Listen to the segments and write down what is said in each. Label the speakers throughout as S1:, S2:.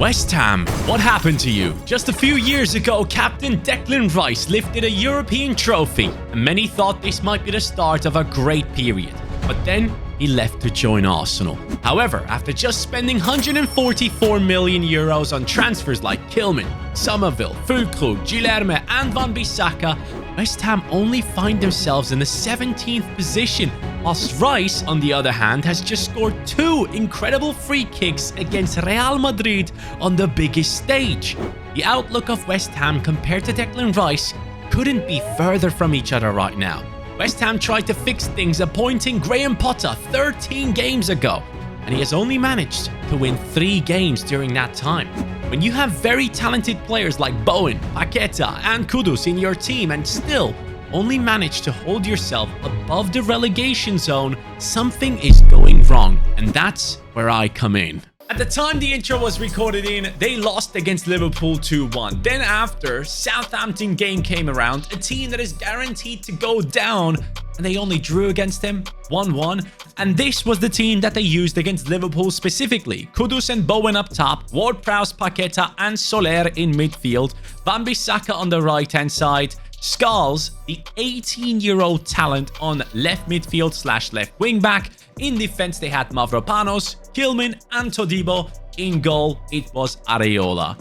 S1: West Ham, what happened to you? Just a few years ago, Captain Declan Rice lifted a European trophy, and many thought this might be the start of a great period. But then, he left to join Arsenal. However, after just spending 144 million euros on transfers like Kilman, Somerville, Füllkrug, Guilherme and Van Bissaka, West Ham only find themselves in the 17th position, whilst Rice, on the other hand, has just scored 2 incredible free kicks against Real Madrid on the biggest stage. The outlook of West Ham compared to Declan Rice couldn't be further from each other right now. West Ham tried to fix things appointing Graham Potter 13 games ago, and he has only managed to win 3 games during that time. When you have very talented players like Bowen, Paqueta and Kudus in your team and still only manage to hold yourself above the relegation zone, something is going wrong, and that's where I come in. At the time the intro was recorded in, they lost against Liverpool 2-1. Then after, Southampton game came around, a team that is guaranteed to go down, and they only drew against them 1-1. And this was the team that they used against Liverpool specifically. Kudus and Bowen up top, Ward-Prowse, Paqueta and Soler in midfield, Van Bissaka on the right-hand side, Scholes, the 18-year-old talent on left midfield / left wing back. In defense, they had Mavropanos, Kilman and Todibo. In goal, it was Areola.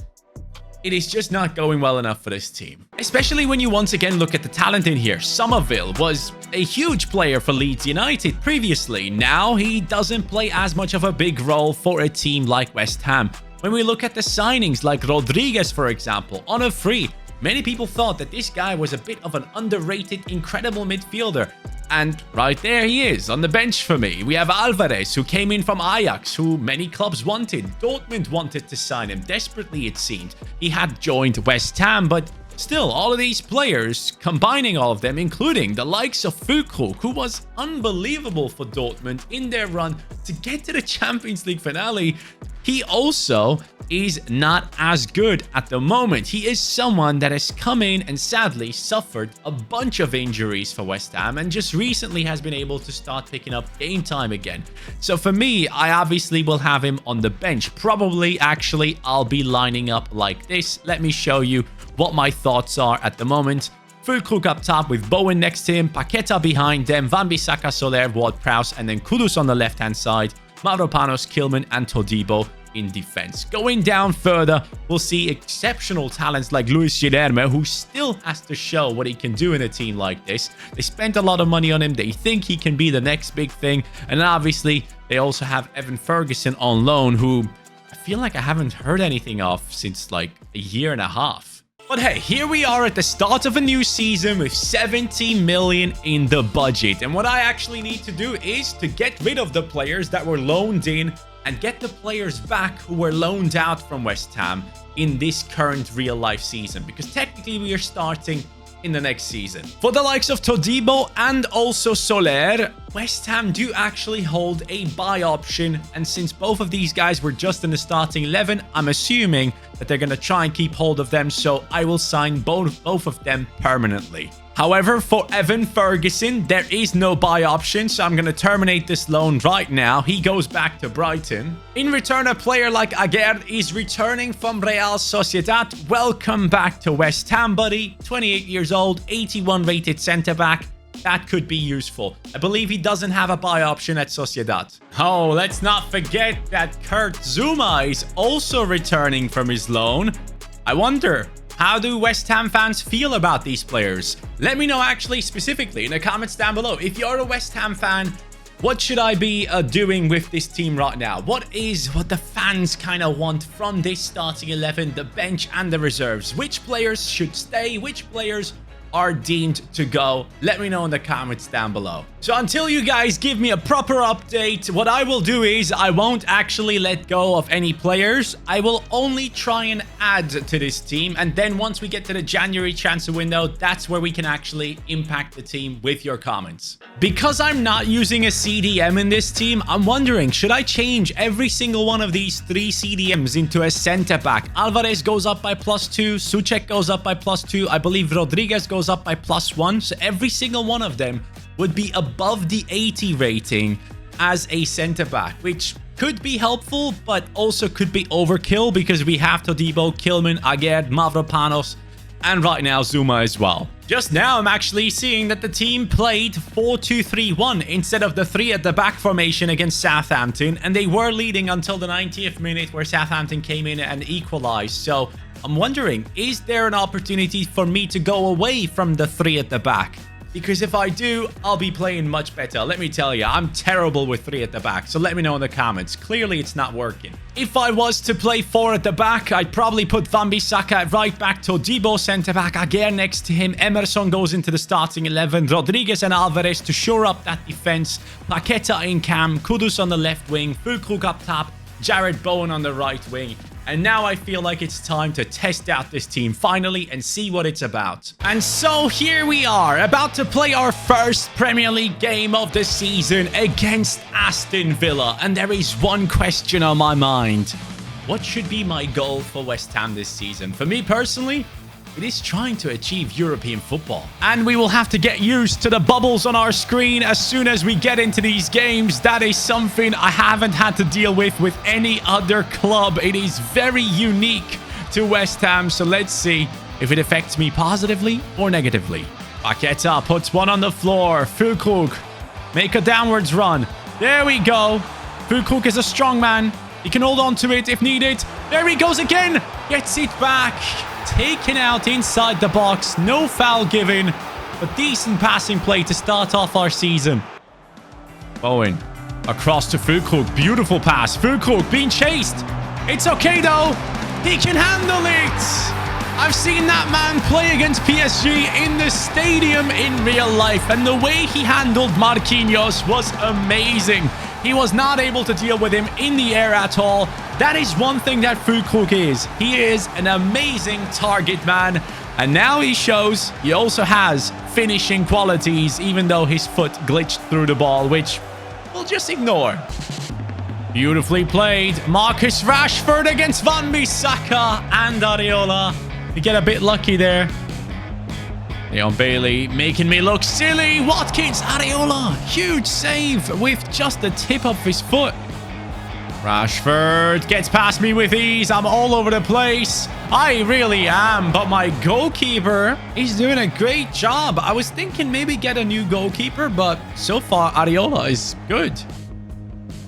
S1: It is just not going well enough for this team. Especially when you once again look at the talent in here. Somerville was a huge player for Leeds United previously. Now he doesn't play as much of a big role for a team like West Ham. When we look at the signings like Rodriguez, for example, on a free, many people thought that this guy was a bit of an underrated, incredible midfielder. And right there he is, on the bench for me. We have Alvarez, who came in from Ajax, who many clubs wanted. Dortmund wanted to sign him, desperately it seemed. He had joined West Ham, but still, all of these players, combining all of them, including the likes of Füllkrug, who was unbelievable for Dortmund in their run to get to the Champions League finale, he also is not as good at the moment. He is someone that has come in and sadly suffered a bunch of injuries for West Ham and just recently has been able to start picking up game time again. So for me, I obviously will have him on the bench. Probably, actually, I'll be lining up like this. Let me show you what my thoughts are at the moment. Füllkrug up top with Bowen next to him, Paqueta behind them, Van Bissaka, Soler, Ward-Prowse, and then Kudus on the left-hand side, Mavropanos, Kilman, and Todibo in defense. Going down further, we'll see exceptional talents like Luis Guilherme, who still has to show what he can do in a team like this. They spent a lot of money on him. They think he can be the next big thing. And obviously, they also have Evan Ferguson on loan, who I feel like I haven't heard anything of since like a year and a half. But hey, here we are at the start of a new season with 70 million in the budget. And what I actually need to do is to get rid of the players that were loaned in and get the players back who were loaned out from West Ham in this current real-life season, because technically we are starting in the next season. For the likes of Todibo and also Soler, West Ham do actually hold a buy option, and since both of these guys were just in the starting 11, I'm assuming that they're going to try and keep hold of them, so I will sign both of them permanently. However, for Evan Ferguson, there is no buy option, so I'm going to terminate this loan right now. He goes back to Brighton. In return, a player like Aguerd is returning from Real Sociedad. Welcome back to West Ham, buddy. 28 years old, 81 rated centre-back. That could be useful. I believe he doesn't have a buy option at Sociedad. Oh, let's not forget that Kurt Zouma is also returning from his loan. I wonder, how do West Ham fans feel about these players? Let me know actually specifically in the comments down below. If you're a West Ham fan, what should I be doing with this team right now? What the fans kind of want from this starting 11, the bench and the reserves? Which players should stay? Which players are deemed to go? Let me know in the comments down below. So until you guys give me a proper update, what I will do is I won't actually let go of any players. I will only try and add to this team, and then once we get to the January transfer window, that's where we can actually impact the team with your comments. Because I'm not using a CDM in this team, I'm wondering, should I change every single one of these 3 CDMs into a center back? Alvarez goes up by +2, Souček goes up by +2, I believe Rodriguez goes up by +1, so every single one of them would be above the 80 rating as a center back, which could be helpful, but also could be overkill because we have Todibo, Kilman, Aguerd, Mavropanos, and right now Zuma as well. Just now, I'm actually seeing that the team played 4-2-3-1 instead of the 3 at the back formation against Southampton, and they were leading until the 90th minute where Southampton came in and equalized. So I'm wondering, is there an opportunity for me to go away from the 3 at the back? Because if I do, I'll be playing much better. Let me tell you, I'm terrible with 3 at the back. So let me know in the comments. Clearly, it's not working. If I was to play 4 at the back, I'd probably put Van Bissaka at right back, Todibo centre back, Aguerd next to him. Emerson goes into the starting 11. Rodriguez and Alvarez to shore up that defense. Paqueta in cam, Kudus on the left wing, Füllkrug up top, Jared Bowen on the right wing. And now I feel like it's time to test out this team finally and see what it's about. And so here we are, about to play our first Premier League game of the season against Aston Villa. And there is one question on my mind. What should be my goal for West Ham this season? For me personally, it is trying to achieve European football. And we will have to get used to the bubbles on our screen as soon as we get into these games. That is something I haven't had to deal with any other club. It is very unique to West Ham. So let's see if it affects me positively or negatively. Paqueta puts one on the floor. Füllkrug, make a downwards run. There we go. Füllkrug is a strong man. He can hold on to it if needed. There he goes again. Gets it back. Taken out inside the box. No foul given. But decent passing play to start off our season. Bowen across to Füllkrug. Beautiful pass. Füllkrug being chased. It's okay though. He can handle it. I've seen that man play against PSG in the stadium in real life. And the way he handled Marquinhos was amazing. He was not able to deal with him in the air at all. That is one thing that Füllkrug is. He is an amazing target man. And now he shows he also has finishing qualities, even though his foot glitched through the ball, which we'll just ignore. Beautifully played. Marcus Rashford against Van Bissaka and Areola. We get a bit lucky there. Leon Bailey making me look silly. Watkins, Areola, huge save with just the tip of his foot. Rashford gets past me with ease. I'm all over the place. I really am, but my goalkeeper is doing a great job. I was thinking maybe get a new goalkeeper, but so far Areola is good.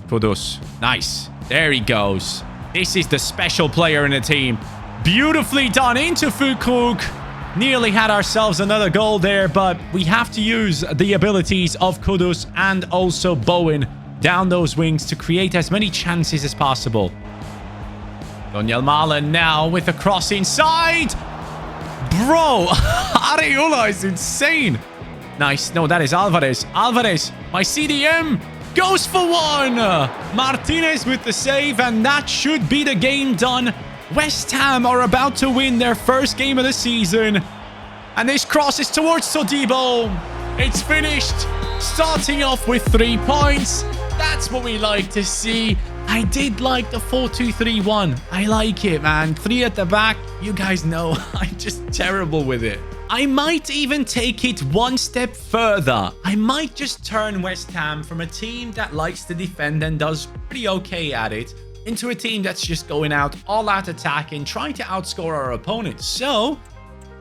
S1: Kudus, nice. There he goes. This is the special player in the team. Beautifully done into Füllkrug. Nearly had ourselves another goal there, but we have to use the abilities of Kudus and also Bowen down those wings to create as many chances as possible. Daniel Malen now with a cross inside. Bro, Areola is insane. Nice. No, that is Alvarez. Alvarez, my CDM, goes for one. Martinez with the save, and that should be the game done. West Ham are about to win their first game of the season. And this cross is towards Todibo. It's finished. Starting off with 3 points. That's what we like to see. I did like the 4-2-3-1. I like it, man. 3 at the back. You guys know I'm just terrible with it. I might even take it one step further. I might just turn West Ham from a team that likes to defend and does pretty okay at it into a team that's just going out all out attacking, trying to outscore our opponents. So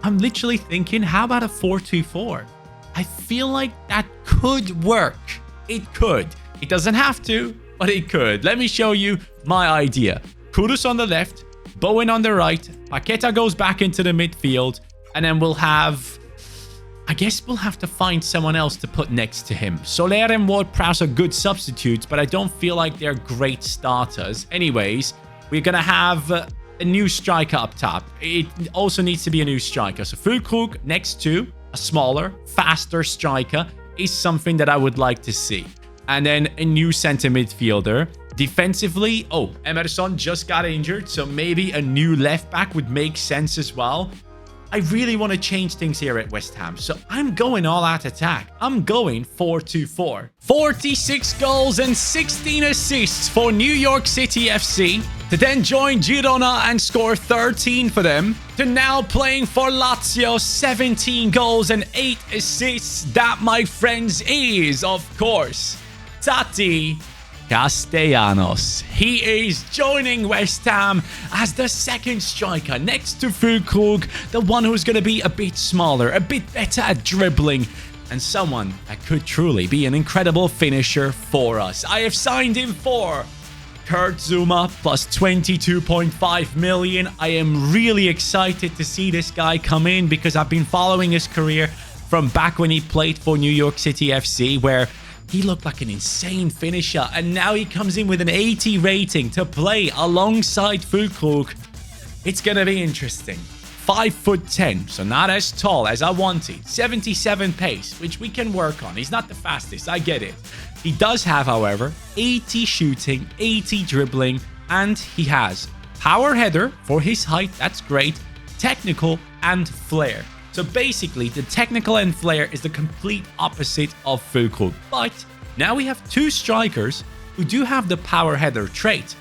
S1: I'm literally thinking, how about a 4-2-4? I feel like that could work. It could. It doesn't have to, but it could. Let me show you my idea. Kudus on the left, Bowen on the right, Paqueta goes back into the midfield, and then we'll have... I guess we'll have to find someone else to put next to him. Soler and Ward-Prowse are good substitutes, but I don't feel like they're great starters. Anyways, we're going to have a new striker up top. It also needs to be a new striker. So Füllkrug next to a smaller, faster striker is something that I would like to see. And then a new center midfielder. Defensively, oh, Emerson just got injured, so maybe a new left back would make sense as well. I really want to change things here at West Ham, so I'm going all out attack. I'm going 4-2-4. 46 goals and 16 assists for New York City FC, to then join Girona and score 13 for them, to now playing for Lazio, 17 goals and 8 assists. That, my friends, is, of course, Tati Castellanos. He is joining West Ham as the second striker next to Füllkrug, the one who's going to be a bit smaller, a bit better at dribbling, and someone that could truly be an incredible finisher for us. I have signed him for Kurt Zuma plus 22.5 million. I am really excited to see this guy come in because I've been following his career from back when he played for New York City FC, where he looked like an insane finisher, and now he comes in with an 80 rating to play alongside Füllkrug. It's gonna be interesting. 5'10", so not as tall as I wanted. 77 pace, which we can work on. He's not the fastest, I get it. He does have, however, 80 shooting, 80 dribbling, and he has power header for his height, that's great, technical, and flair. So basically, the technical and flair is the complete opposite of Füllkrug. But now we have two strikers who do have the power header trait.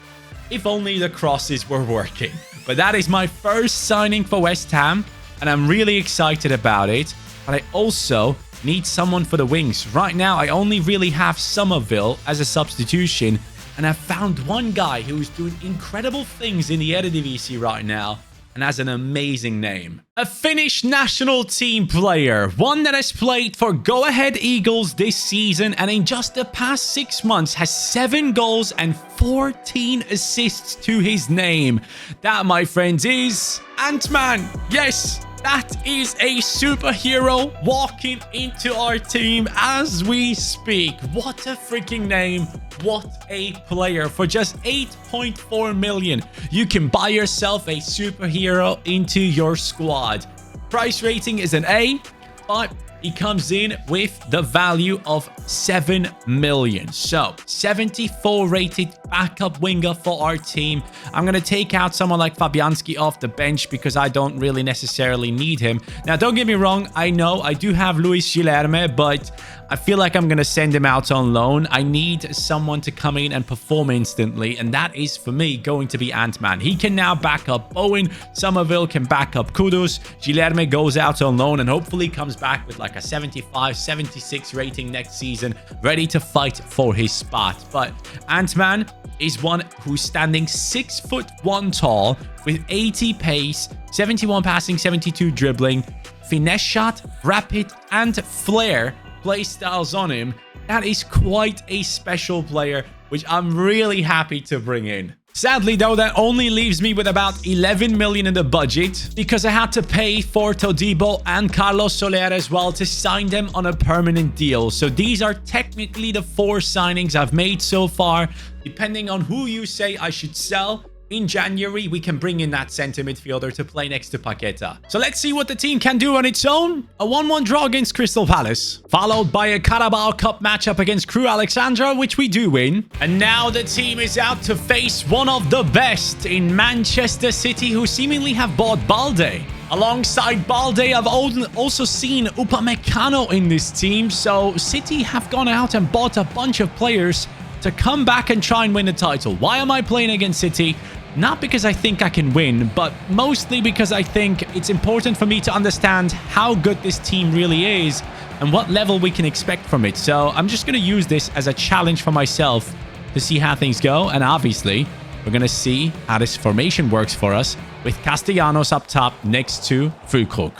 S1: If only the crosses were working. But that is my first signing for West Ham, and I'm really excited about it. But I also need someone for the wings. Right now, I only really have Somerville as a substitution, and I've found one guy who's doing incredible things in the Eredivisie right now, and has an amazing name. A Finnish national team player, one that has played for Go Ahead Eagles this season, and in just the past 6 months has 7 goals and 14 assists to his name. That, my friends, is Ant-Man. Yes, that is a superhero walking into our team as we speak. What a freaking name. What a player. For just 8.4 million, you can buy yourself a superhero into your squad. Price rating is an A, but he comes in with the value of 7 million. So 74 rated backup winger for our team. I'm going to take out someone like Fabianski off the bench because I don't really necessarily need him. Now, don't get me wrong. I know I do have Luis Guilherme, but I feel like I'm going to send him out on loan. I need someone to come in and perform instantly, and that is, for me, going to be Ant-Man. He can now back up Bowen. Somerville can back up Kudus. Guilherme goes out on loan and hopefully comes back with like a 75, 76 rating next season, ready to fight for his spot. But Ant-Man is one who's standing 6'1" tall with 80 pace, 71 passing, 72 dribbling, finesse shot, rapid, and flair play styles on him. That is quite a special player, which I'm really happy to bring in. Sadly, though, that only leaves me with about 11 million in the budget because I had to pay for Todibo and Carlos Soler as well to sign them on a permanent deal. So these are technically the 4 signings I've made so far. Depending on who you say I should sell, in January, we can bring in that center midfielder to play next to Paqueta. So let's see what the team can do on its own. A 1-1 draw against Crystal Palace, followed by a Carabao Cup matchup against Crew Alexandra, which we do win. And now the team is out to face one of the best in Manchester City, who seemingly have bought Balde. Alongside Balde, I've also seen Upamecano in this team. So City have gone out and bought a bunch of players to come back and try and win the title. Why am I playing against City? Not because I think I can win, but mostly because I think it's important for me to understand how good this team really is and what level we can expect from it. So I'm just going to use this as a challenge for myself to see how things go. And obviously, we're going to see how this formation works for us with Castellanos up top next to Füllkrug.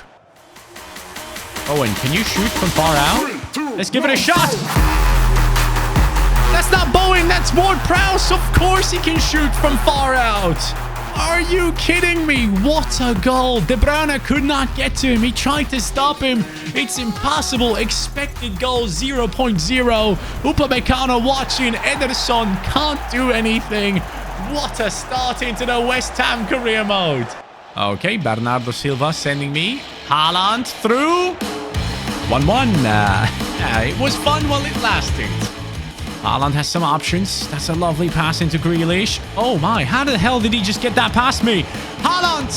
S1: Owen, can you shoot from far out? Let's give it a shot. That's not Bowen, that's Ward-Prowse. Of course he can shoot from far out. Are you kidding me? What a goal. De Bruyne could not get to him. He tried to stop him. It's impossible. Expected goal 0.0. Upamecano watching. Ederson can't do anything. What a start into the West Ham career mode. Okay, Bernardo Silva sending me. Haaland through. 1-1. It was fun while it lasted. Haaland has some options. That's a lovely pass into Grealish. Oh my, how the hell did he just get that past me? Haaland!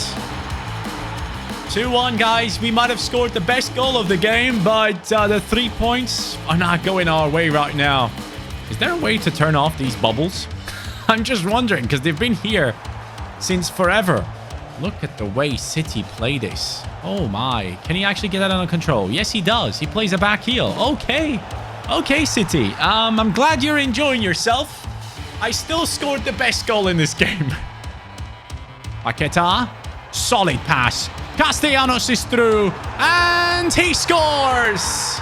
S1: 2-1, guys. We might have scored the best goal of the game, but the 3 points are not going our way right now. Is there a way to turn off these bubbles? I'm just wondering, because they've been here since forever. Look at the way City play this. Oh my. Can he actually get that under control? Yes, he does. He plays a back heel. Okay. Okay, City. I'm glad you're enjoying yourself. I still scored the best goal in this game. Paqueta. Solid pass. Castellanos is through. And he scores!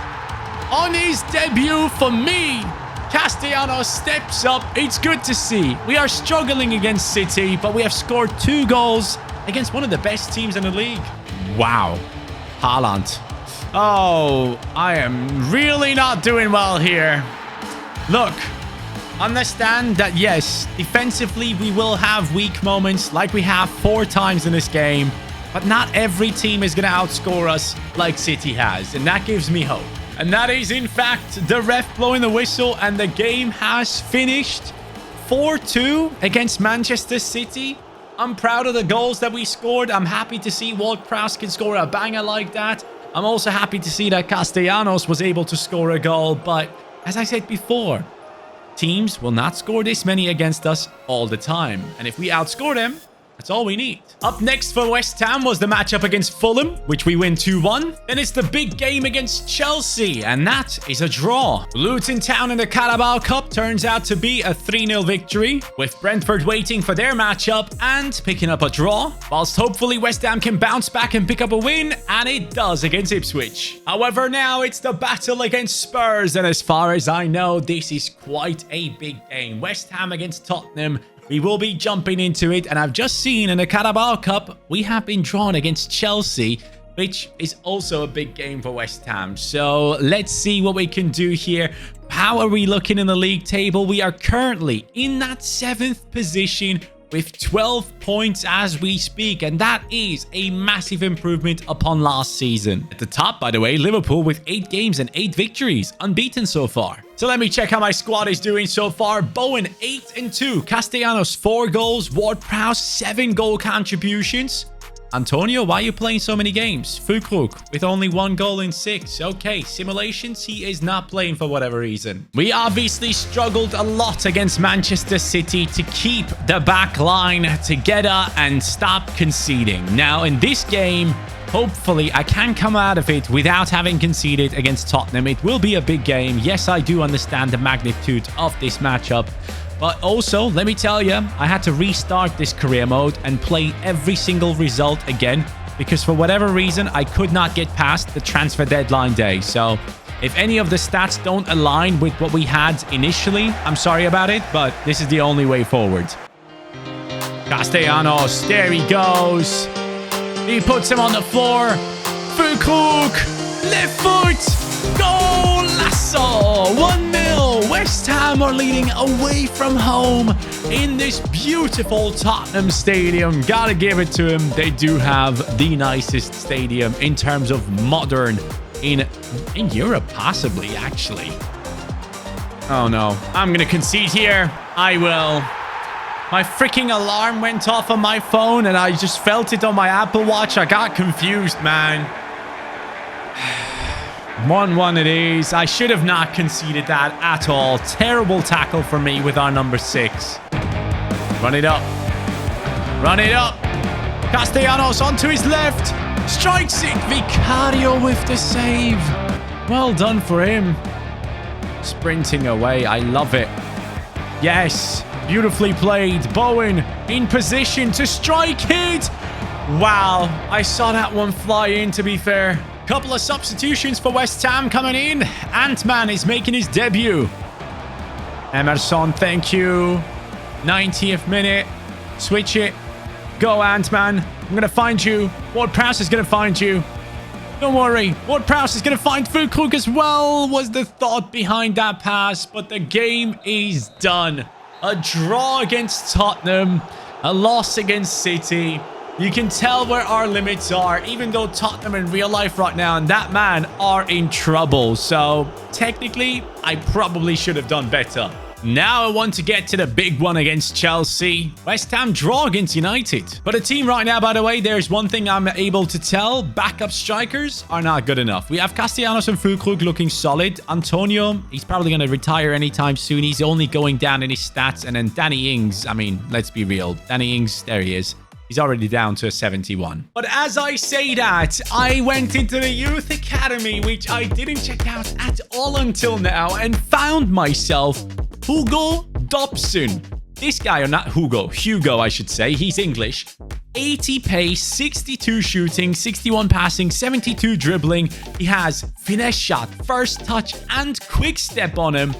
S1: On his debut for me, Castellanos steps up. It's good to see. We are struggling against City, but we have scored 2 goals against one of the best teams in the league. Wow. Haaland. Oh, I am really not doing well here. Look, understand that, yes, defensively we will have weak moments like we have 4 times in this game, but not every team is going to outscore us like City has, and that gives me hope. And that is, in fact, the ref blowing the whistle, and the game has finished 4-2 against Manchester City. I'm proud of the goals that we scored. I'm happy to see Ward-Prowse can score a banger like that. I'm also happy to see that Castellanos was able to score a goal. But as I said before, teams will not score this many against us all the time. And if we outscore them, that's all we need. Up next for West Ham was the matchup against Fulham, which we win 2-1. Then it's the big game against Chelsea, and that is a draw. Luton Town in the Carabao Cup turns out to be a 3-0 victory, with Brentford waiting for their matchup and picking up a draw, whilst hopefully West Ham can bounce back and pick up a win, and it does against Ipswich. However, now it's the battle against Spurs, and as far as I know, this is quite a big game. West Ham against Tottenham. We will be jumping into it, and I've just seen in the Carabao Cup, we have been drawn against Chelsea, which is also a big game for West Ham. So let's see what we can do here. How are we looking in the league table? We are currently in that 7th position with 12 points as we speak, and that is a massive improvement upon last season. At the top, by the way, Liverpool with 8 games and 8 victories, unbeaten so far. So let me check how my squad is doing so far. Bowen, 8-2. Castellanos, 4 goals. Ward-Prowse, 7 goal contributions. Antonio, why are you playing so many games? Füllkrug with only 1 goal in 6. Okay, simulations, he is not playing for whatever reason. We obviously struggled a lot against Manchester City to keep the back line together and stop conceding. Now, in this game, hopefully I can come out of it without having conceded against Tottenham. It will be a big game. Yes, I do understand the magnitude of this matchup. But also, let me tell you, I had to restart this career mode and play every single result again because for whatever reason, I could not get past the transfer deadline day. So if any of the stats don't align with what we had initially, I'm sorry about it, but this is the only way forward. Castellanos, there he goes. He puts him on the floor. Füllkrug, left foot, goal, Lasso, 1-0. West Ham are leading away from home in this beautiful Tottenham stadium. Gotta give it to them. They do have the nicest stadium in terms of modern in Europe, possibly, actually. Oh no, I'm gonna concede here. I will. My freaking alarm went off on my phone and I just felt it on my Apple Watch. I got confused, man. 1-1 it is. I should have not conceded that at all. Terrible tackle for me with our number 6. Run it up. Run it up. Castellanos onto his left. Strikes it. Vicario with the save. Well done for him. Sprinting away. I love it. Yes. Beautifully played. Bowen in position to strike it. Wow. I saw that one fly in, to be fair. Couple of substitutions for West Ham coming in. Ant-Man is making his debut. Emerson, thank you. 90th minute. Switch it. Go, Ant-Man. I'm going to find you. Ward-Prowse is going to find you. Don't worry. Ward-Prowse is going to find Füllkrug as well, was the thought behind that pass. But the game is done. A draw against Tottenham. A loss against City. You can tell where our limits are, even though Tottenham in real life right now and that man are in trouble. So technically, I probably should have done better. Now I want to get to the big one against Chelsea. West Ham draw against United. But the team right now, by the way, there's one thing I'm able to tell. Backup strikers are not good enough. We have Castellanos and Füllkrug looking solid. Antonio, he's probably going to retire anytime soon. He's only going down in his stats. And then Danny Ings, I mean, let's be real. Danny Ings, there he is. He's already down to a 71. But as I say that, I went into the youth academy, which I didn't check out at all until now, and found myself Hugo Dobson. This guy, or not Hugo, I should say. He's English. 80 pace, 62 shooting, 61 passing, 72 dribbling. He has finesse shot, first touch, and quick step on him.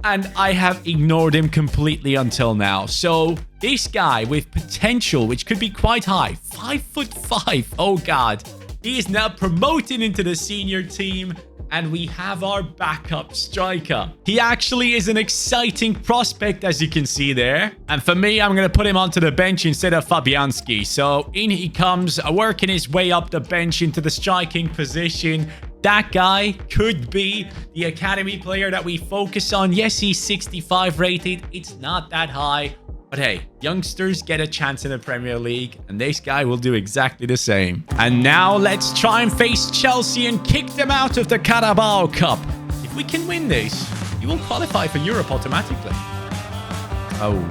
S1: And I have ignored him completely until now. So this guy with potential, which could be quite high, 5'5". Oh God. He is now promoted into the senior team. And we have our backup striker. He actually is an exciting prospect, as you can see there. And for me, I'm going to put him onto the bench instead of Fabianski. So in he comes, working his way up the bench into the striking position. That guy could be the academy player that we focus on. Yes, he's 65 rated. It's not that high. But hey, youngsters get a chance in the Premier League, and this guy will do exactly the same. And now let's try and face Chelsea and kick them out of the Carabao Cup. If we can win this, you will qualify for Europe automatically. Oh,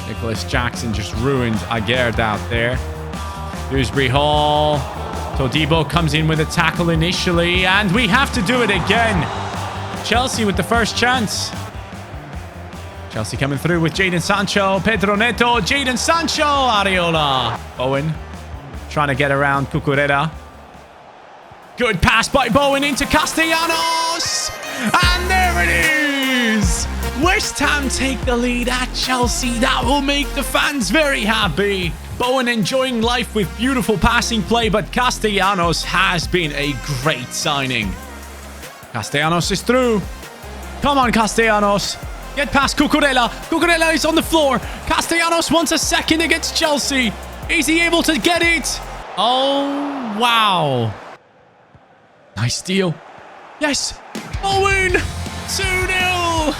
S1: Nicholas Jackson just ruined Agerd out there. Dewsbury Hall. Todibo comes in with a tackle initially, and we have to do it again. Chelsea with the first chance. Chelsea coming through with Jadon Sancho, Pedro Neto, Jadon Sancho, Areola. Bowen trying to get around Cucurella. Good pass by Bowen into Castellanos. And there it is. West Ham take the lead at Chelsea. That will make the fans very happy. Bowen enjoying life with beautiful passing play, but Castellanos has been a great signing. Castellanos is through. Come on, Castellanos. Get past Cucurella. Cucurella is on the floor. Castellanos wants a second against Chelsea. Is he able to get it? Oh, wow. Nice steal. Yes. Owen. 2-0.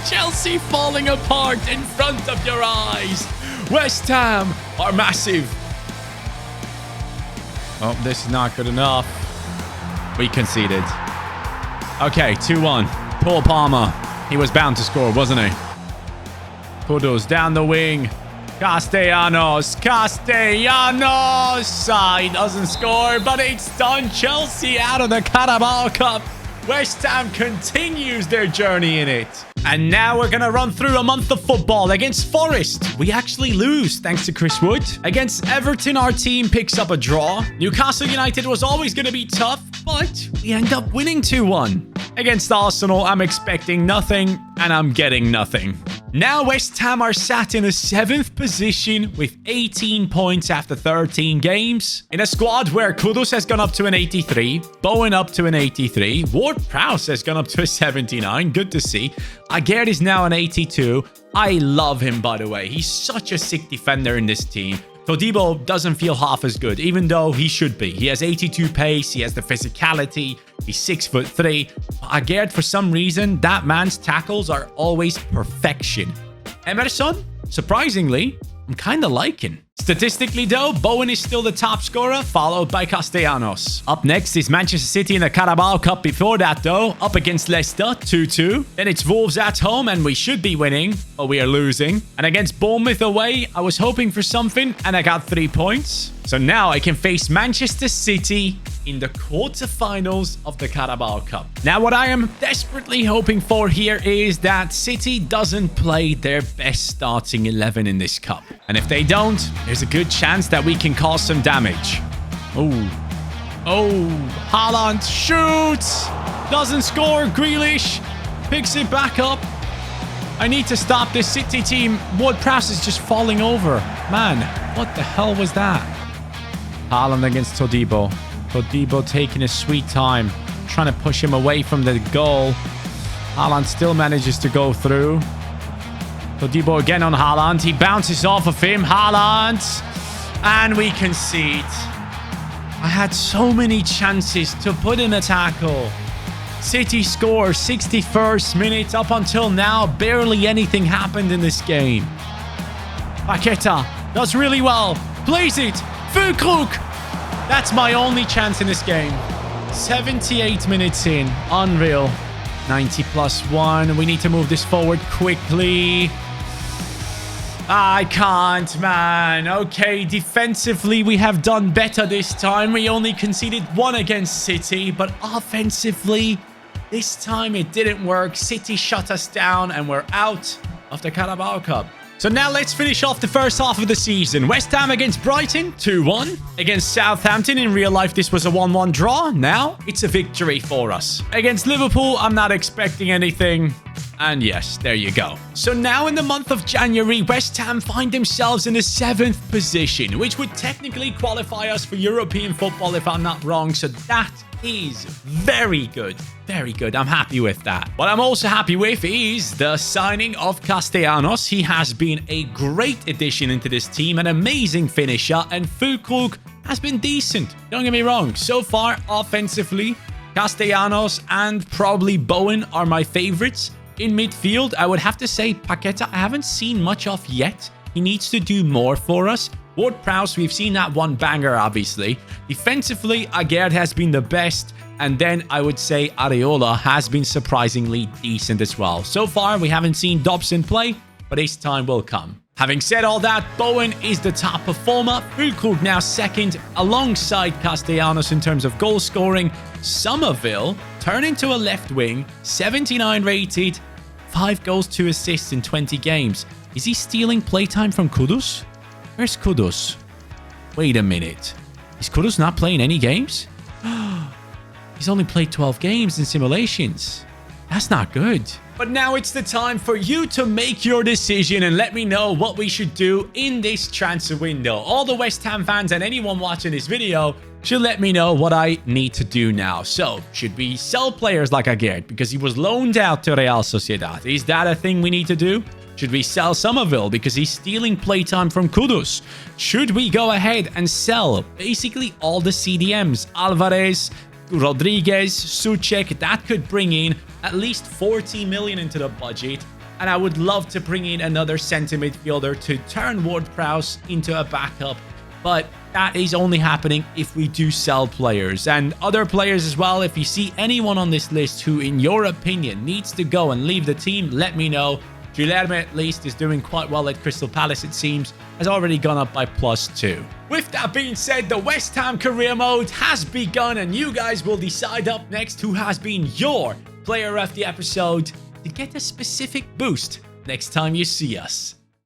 S1: Chelsea falling apart in front of your eyes. West Ham are massive. Oh, this is not good enough. We conceded. Okay, 2-1. Paul Palmer. He was bound to score, wasn't he? Kudus down the wing. Castellanos. Castellanos. He doesn't score, but it's done. Chelsea out of the Carabao Cup. West Ham continues their journey in it. And now we're going to run through a month of football. Against Forest, we actually lose thanks to Chris Wood. Against Everton, our team picks up a draw. Newcastle United was always going to be tough, but we end up winning 2-1. Against Arsenal, I'm expecting nothing, and I'm getting nothing. Now West Ham are sat in a 7th position with 18 points after 13 games. In a squad where Kudus has gone up to an 83, Bowen up to an 83, Ward-Prowse has gone up to a 79, good to see. Agerd is now an 82. I love him, by the way. He's such a sick defender in this team. Todibo doesn't feel half as good, even though he should be. He has 82 pace, he has the physicality, he's 6'3". Agerd, for some reason, that man's tackles are always perfection. Emerson, surprisingly, I'm kind of liking. Statistically, though, Bowen is still the top scorer, followed by Castellanos. Up next is Manchester City in the Carabao Cup. Before that, though, up against Leicester, 2-2. Then it's Wolves at home, and we should be winning, but we are losing. And against Bournemouth away, I was hoping for something, and I got 3 points. So now I can face Manchester City in the quarterfinals of the Carabao Cup. Now, what I am desperately hoping for here is that City doesn't play their best starting 11 in this cup. And if they don't, there's a good chance that we can cause some damage. Oh, Haaland shoots. Doesn't score. Grealish picks it back up. I need to stop this City team. Ward-Prowse is just falling over. Man, what the hell was that? Haaland against Todibo. Todibo taking his sweet time, trying to push him away from the goal. Haaland still manages to go through. Todibo again on Haaland. He bounces off of him. Haaland. And we concede. I had so many chances to put in a tackle. City scores 61st minute. Up until now, barely anything happened in this game. Paqueta does really well. Plays it. Füllkrug. That's my only chance in this game. 78 minutes in. Unreal. 90+1. We need to move this forward quickly. I can't, man. Okay, defensively, we have done better this time. We only conceded 1 against City. But offensively, this time it didn't work. City shut us down and we're out of the Carabao Cup. So now let's finish off the first half of the season. West Ham against Brighton, 2-1. Against Southampton, in real life, this was a 1-1 draw. Now, it's a victory for us. Against Liverpool, I'm not expecting anything. And yes, there you go. So now in the month of January, West Ham find themselves in the 7th position, which would technically qualify us for European football if I'm not wrong. So that is very good. Very good. I'm happy with that. What I'm also happy with is the signing of Castellanos. He has been a great addition into this team, an amazing finisher, and Füllkrug has been decent. Don't get me wrong. So far, offensively, Castellanos and probably Bowen are my favorites. In midfield, I would have to say Paqueta, I haven't seen much of yet. He needs to do more for us. Ward-Prowse, we've seen that one banger, obviously. Defensively, Aguerd has been the best. And then I would say Areola has been surprisingly decent as well. So far, we haven't seen Dobson play, but his time will come. Having said all that, Bowen is the top performer. Füllkrug now second alongside Castellanos in terms of goal scoring. Somerville turning to a left wing, 79 rated, 5 goals, 2 assists in 20 games. Is he stealing playtime from Kudus? Where's Kudus? Wait a minute. Is Kudus not playing any games? He's only played 12 games in simulations. That's not good. But now it's the time for you to make your decision and let me know what we should do in this transfer window. All the West Ham fans and anyone watching this video should let me know what I need to do now. So, should we sell players like Aguerd because he was loaned out to Real Sociedad? Is that a thing we need to do? Should we sell Somerville because he's stealing playtime from Kudus? Should we go ahead and sell basically all the CDMs? Alvarez, Rodriguez, Souček, that could bring in at least 40 million into the budget. And I would love to bring in another centre midfielder to turn Ward-Prowse into a backup. But that is only happening if we do sell players. And other players as well, if you see anyone on this list who, in your opinion, needs to go and leave the team, let me know. Guilherme, at least, is doing quite well at Crystal Palace, it seems. Has already gone up by +2. With that being said, the West Ham career mode has begun, and you guys will decide up next who has been your player of the episode to get a specific boost next time you see us.